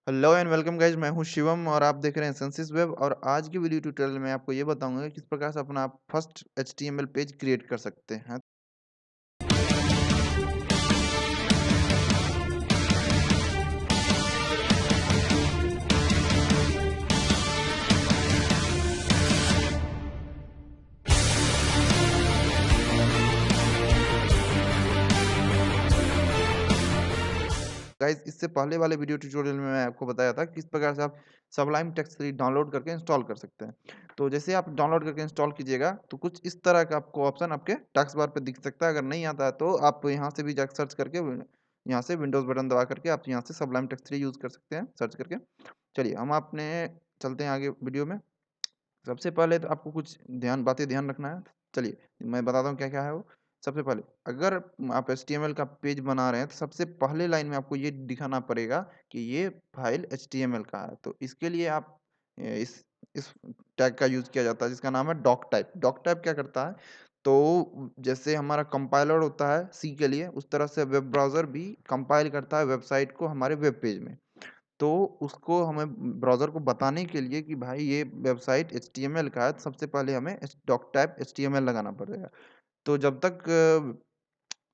Hello and welcome guys, मैं हूं शिवम और आप देख रहे हैं सेंसिस वेब। और आज की वीडियो ट्यूटोरियल में आपको ये बताऊंगा कि किस प्रकार से अपना आप फर्स्ट एचटीएमएल पेज क्रिएट कर सकते हैं। गाइज, इससे पहले वाले वीडियो ट्यूटोरियल में मैं आपको बताया था किस प्रकार से आप सबलाइम टेक्स्ट 3 डाउनलोड करके इंस्टॉल कर सकते हैं। तो जैसे आप डाउनलोड करके इंस्टॉल कीजिएगा तो कुछ इस तरह का आपको ऑप्शन आपके टास्क बार पे दिख सकता है। अगर नहीं आता है तो आप यहाँ से भी जाकर सर्च करके यहाँ से विंडोज़ बटन दबा करके आप यहाँ से सबलाइम टेक्स्ट 3 यूज़ कर सकते हैं सर्च करके। चलिए हम अपने चलते हैं आगे वीडियो में। सबसे पहले तो आपको कुछ ध्यान रखना है। चलिए, मैं बताता हूँ क्या-क्या है वो। सबसे पहले अगर आप एचटीएमएल का पेज बना रहे हैं, तो सबसे पहले लाइन में आपको ये दिखाना पड़ेगा कि ये फाइल एचटीएमएल का है। तो इसके लिए आप इस टैग का यूज़ किया जाता है जिसका नाम है डॉक टाइप। डॉक टाइप क्या करता है? तो जैसे हमारा कंपाइलर होता है सी के लिए, उस तरह से वेब ब्राउज़र भी कंपाइल करता है वेबसाइट को हमारे वेब पेज में। तो उसको हमें ब्राउज़र को बताने के लिए कि भाई ये वेबसाइट एचटीएमएल का है, तो सबसे पहले हमें डॉक टाइप एचटीएमएल लगाना पड़ेगा। तो जब तक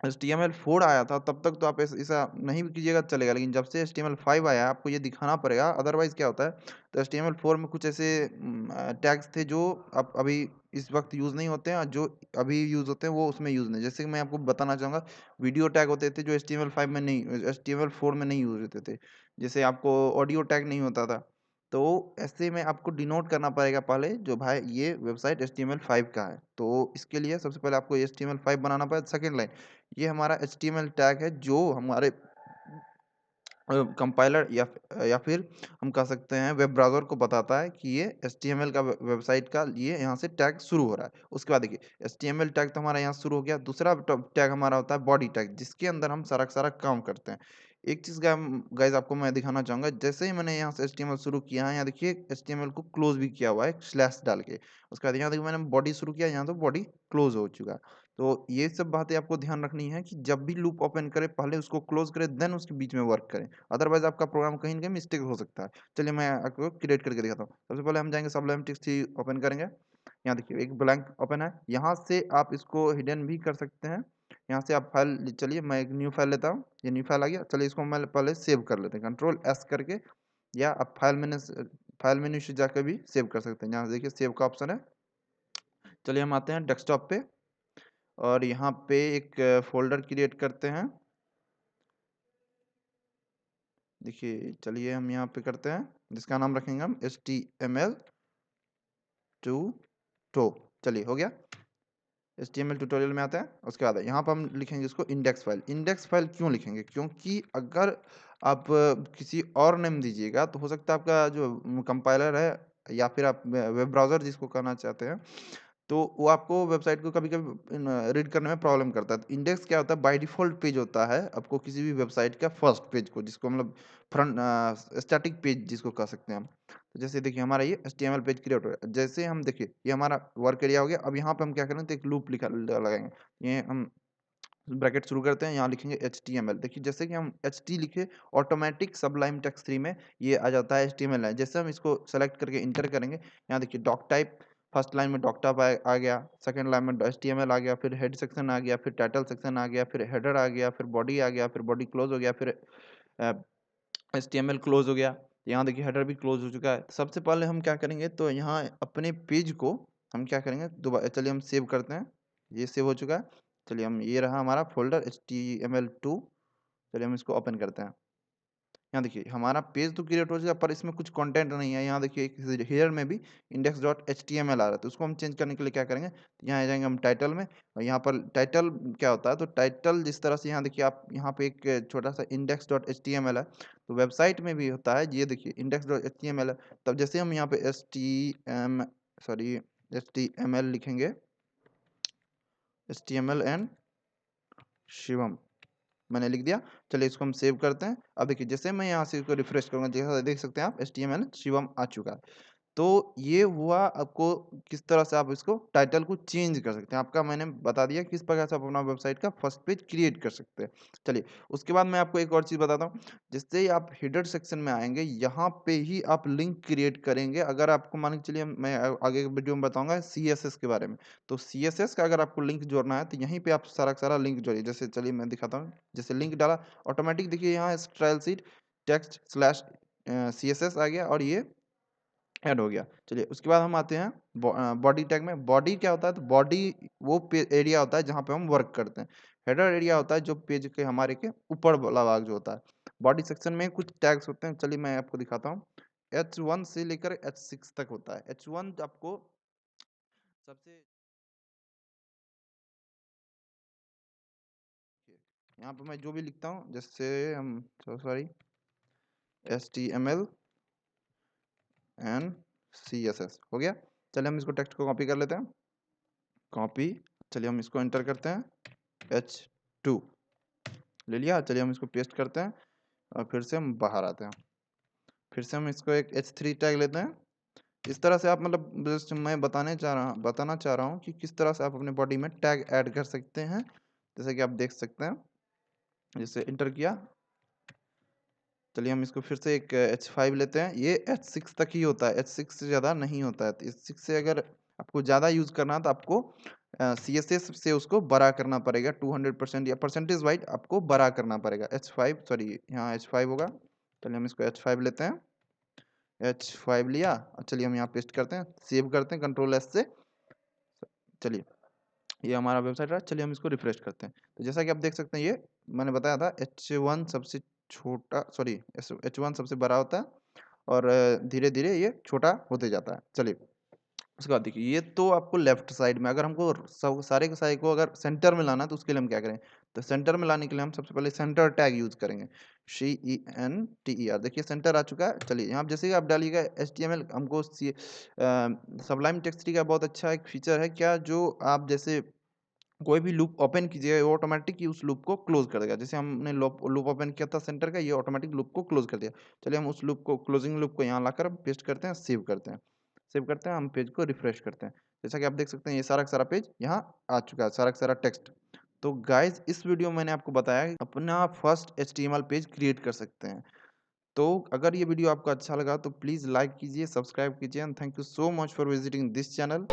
HTML4 आया था तब तक तो आप ऐसा नहीं भी कीजिएगा चलेगा, लेकिन जब से HTML5 आया है आपको ये दिखाना पड़ेगा। अदरवाइज़ क्या होता है, तो HTML4 में कुछ ऐसे टैग्स थे जो अब अभी इस वक्त यूज़ नहीं होते हैं, और जो अभी यूज़ होते हैं वो उसमें यूज़ नहीं। जैसे कि मैं आपको बताना चाहूँगा, वीडियो टैग होते थे जो HTML5 में नहीं, HTML4 में नहीं यूज़ होते थे। जैसे आपको ऑडियो टैग नहीं होता था। तो ऐसे में आपको डिनोट करना पड़ेगा पहले जो भाई ये वेबसाइट HTML5 का है। तो इसके लिए सबसे पहले आपको HTML5 बनाना पड़ेगा। सेकंड लाइन, ये हमारा HTML टैग है जो हमारे कंपाइलर या फिर हम कह सकते हैं वेब ब्राउज़र को बताता है कि ये HTML का वेबसाइट का ये यहाँ से टैग शुरू हो रहा है। उसके बाद देखिए HTML टैग तो हमारा यहाँ शुरू हो गया। दूसरा टैग हमारा होता है बॉडी टैग, जिसके अंदर हम सारा का सारा काम करते हैं। एक चीज़ गाइस आपको मैं दिखाना चाहूँगा, जैसे ही मैंने यहाँ से HTML शुरू किया है, यहाँ देखिए HTML को क्लोज भी किया हुआ है स्लैश डाल के। उसके बाद यहाँ देखिए मैंने बॉडी शुरू किया, यहाँ तो बॉडी क्लोज हो चुका है। तो ये सब बातें आपको ध्यान रखनी है कि जब भी लूप ओपन करें पहले उसको क्लोज करें, देन उसके बीच में वर्क करें। अदरवाइज़ आपका प्रोग्राम कहीं न कहीं मिस्टेक हो सकता है। चलिए मैं आपको क्रिएट करके दिखाता हूँ। सबसे पहले हम जाएँगे सबलाइम टेक्स्ट थ्री ओपन करेंगे। यहाँ देखिए एक ब्लैंक ओपन है। यहाँ से आप इसको हिडन भी कर सकते हैं। यहाँ से आप फाइल चलिए मैं एक न्यू फाइल लेता हूँ। ये न्यू फाइल आ गया। चलिए इसको मैं पहले सेव कर लेते हैं कंट्रोल एस करके, या आप फाइल मेन्यू से जाकर भी सेव कर सकते हैं। यहाँ देखिए सेव का ऑप्शन है। चलिए हम आते हैं डेस्कटॉप पे और यहाँ पे एक फ़ोल्डर क्रिएट करते हैं। देखिए चलिए हम यहाँ पे करते हैं, जिसका नाम रखेंगे हम HTML2 टो। चलिए हो गया। HTML ट्यूटोरियल में आते हैं। उसके बाद यहाँ पर हम लिखेंगे इसको इंडेक्स फाइल। इंडेक्स फाइल क्यों लिखेंगे? क्योंकि अगर आप किसी और नेम दीजिएगा तो हो सकता है आपका जो कंपाइलर है या फिर आप वेब ब्राउज़र जिसको कहना चाहते हैं, तो वो आपको वेबसाइट को कभी-कभी रीड करने में प्रॉब्लम करता है। तो इंडेक्स क्या होता है, बाय डिफ़ॉल्ट पेज होता है आपको किसी भी वेबसाइट का फर्स्ट पेज को, जिसको मतलब स्टैटिक पेज जिसको कह सकते हैं हम। तो जैसे देखिए हमारा ये एचटीएमएल पेज क्रिएट हो गया। जैसे हम देखिए ये हमारा वर्क एरिया हो गया। अब यहाँ पे हम क्या करेंगे, तो एक लूप लिखा लगाएँगे। ये हम ब्रैकेट शुरू करते हैं, यहाँ लिखेंगे HTML। देखिए जैसे कि हम HT लिखे, ऑटोमैटिक सबलाइम टेक्स्ट 3 में ये आ जाता है HTML है। जैसे हम इसको सेलेक्ट करके एंटर करेंगे, यहाँ देखिए डॉक टाइप, फर्स्ट लाइन में डॉक टाइप आ गया, सेकंड लाइन में HTML आ गया, फिर हेड सेक्शन आ गया, फिर टाइटल सेक्शन आ गया, फिर हेडर आ गया, फिर बॉडी आ गया, फिर बॉडी क्लोज हो गया, फिर अ, HTML क्लोज हो गया। यहाँ देखिए हेडर भी क्लोज हो चुका है। सबसे पहले हम क्या करेंगे, तो यहाँ अपने पेज को हम क्या करेंगे, दोबारा चलिए हम सेव करते हैं। ये सेव हो चुका है। चलिए हम ये रहा हमारा फ़ोल्डर HTML2। चलिए हम इसको ओपन करते हैं। यहाँ देखिए हमारा पेज तो क्रिएट हो चुका है, पर इसमें कुछ कंटेंट नहीं है। यहाँ देखिए एक हेडर में भी index.html आ रहा है, तो उसको हम चेंज करने के लिए क्या करेंगे, तो यहाँ आ जाएंगे हम टाइटल में। और यहाँ पर टाइटल क्या होता है, तो टाइटल जिस तरह से यहाँ देखिए आप यहाँ पे एक छोटा सा index.html है, तो वेबसाइट में भी होता है। ये देखिए index.html है। तब जैसे हम यहाँ पे HTML लिखेंगे, HTML एंड शिवम मैंने लिख दिया। चलिए इसको हम सेव करते हैं। अब देखिए जैसे मैं यहाँ से इसको रिफ्रेश करूँगा, जैसा देख सकते हैं आप HTML शिवम आ चुका है। तो ये हुआ आपको किस तरह से आप इसको टाइटल को चेंज कर सकते हैं। आपका मैंने बता दिया किस प्रकार से आप अपना वेबसाइट का फर्स्ट पेज क्रिएट कर सकते हैं। चलिए उसके बाद मैं आपको एक और चीज़ बताता हूँ। जिससे ही आप हेडर सेक्शन में आएँगे, यहाँ पे ही आप लिंक क्रिएट करेंगे। अगर आपको मान के चलिए मैं आगे के वीडियो में बताऊँगा सीएसएस के बारे में। तो सीएसएस का अगर आपको लिंक जोड़ना है तो यहीं पे आप सारा का सारा लिंक जोड़िए। जैसे चलिए मैं दिखाता हूँ। जैसे लिंक डाला ऑटोमेटिक देखिए यहाँ style sheet text slash CSS आ गया और ये ऐड हो गया। चलिए उसके बाद हम आते हैं बॉडी टैग में। बॉडी क्या होता है? तो बॉडी वो एरिया होता है जहाँ पे हम वर्क करते हैं। हेडर एरिया होता है जो पेज के हमारे के ऊपर वाला भाग जो होता है। बॉडी सेक्शन में कुछ टैग्स होते हैं, चलिए मैं आपको दिखाता हूँ। H1 से लेकर H6 तक होता है। H1 आपको सबसे यहाँ पे मैं जो भी लिखता हूँ जैसे हम सॉरी HTML एंड CSS हो गया। चलिए हम इसको टेक्स्ट को कॉपी कर लेते हैं। कॉपी, चलिए हम इसको एंटर करते हैं H2 ले लिया। चलिए हम इसको पेस्ट करते हैं और फिर से हम बाहर आते हैं। फिर से हम इसको एक H3 टैग लेते हैं। इस तरह से आप मतलब जस्ट मैं बताना चाह रहा हूँ कि किस तरह से आप अपने बॉडी में टैग ऐड कर सकते हैं। जैसे कि आप देख सकते हैं, जैसे इंटर किया। चलिए हम इसको फिर से एक H5 लेते हैं। ये H6 तक ही होता है, H6 से ज़्यादा नहीं होता है। तो H6 से अगर आपको ज़्यादा यूज़ करना है तो आपको CSS से उसको बड़ा करना पड़ेगा। 200% या परसेंटेज वाइज आपको बड़ा करना पड़ेगा। H5 सॉरी यहाँ H5 होगा। चलिए हम इसको H5 लेते हैं। H5 लिया और चलिए हम यहाँ पेस्ट करते हैं, सेव करते हैं Ctrl+S से। चलिए ये हमारा वेबसाइट रहा। चलिए हम इसको रिफ्रेश करते हैं। तो जैसा कि आप देख सकते हैं, ये मैंने बताया था H1 सबसे छोटा सॉरी H1 सबसे बड़ा होता है और धीरे-धीरे ये छोटा होते जाता है। चलिए उसके बाद देखिए, ये तो आपको लेफ्ट साइड में, अगर हमको सब सारे के सारे को अगर सेंटर में लाना है तो उसके लिए हम क्या करें? तो सेंटर में लाने के लिए हम सबसे पहले सेंटर टैग यूज़ करेंगे। CENTER देखिए सेंटर आ चुका है। चलिए यहाँ जैसे ही आप डालिएगा HTML हमको सबलाइम टेक्स्ट का बहुत अच्छा एक फीचर है क्या, जो आप जैसे कोई भी लूप ओपन कीजिएगा वो ऑटोमेटिक ही उस लूप को क्लोज कर देगा। जैसे हमने लूप लूप ओपन किया था सेंटर का, ये ऑटोमेटिक लूप को क्लोज कर दिया। चलिए हम उस लूप को क्लोजिंग लूप को यहाँ लाकर पेस्ट करते हैं, सेव करते हैं। सेव करते हैं, हम पेज को रिफ्रेश करते हैं। जैसा कि आप देख सकते हैं ये सारा का सारा पेज यहाँ आ चुका है, सारा का सारा टेक्स्ट। तो गाइज इस वीडियो में मैंने आपको बताया कि अपना फर्स्ट HTML पेज क्रिएट कर सकते हैं। तो अगर ये वीडियो आपको अच्छा लगा तो प्लीज़ लाइक कीजिए, सब्सक्राइब कीजिए and thank you so much for visiting this channel.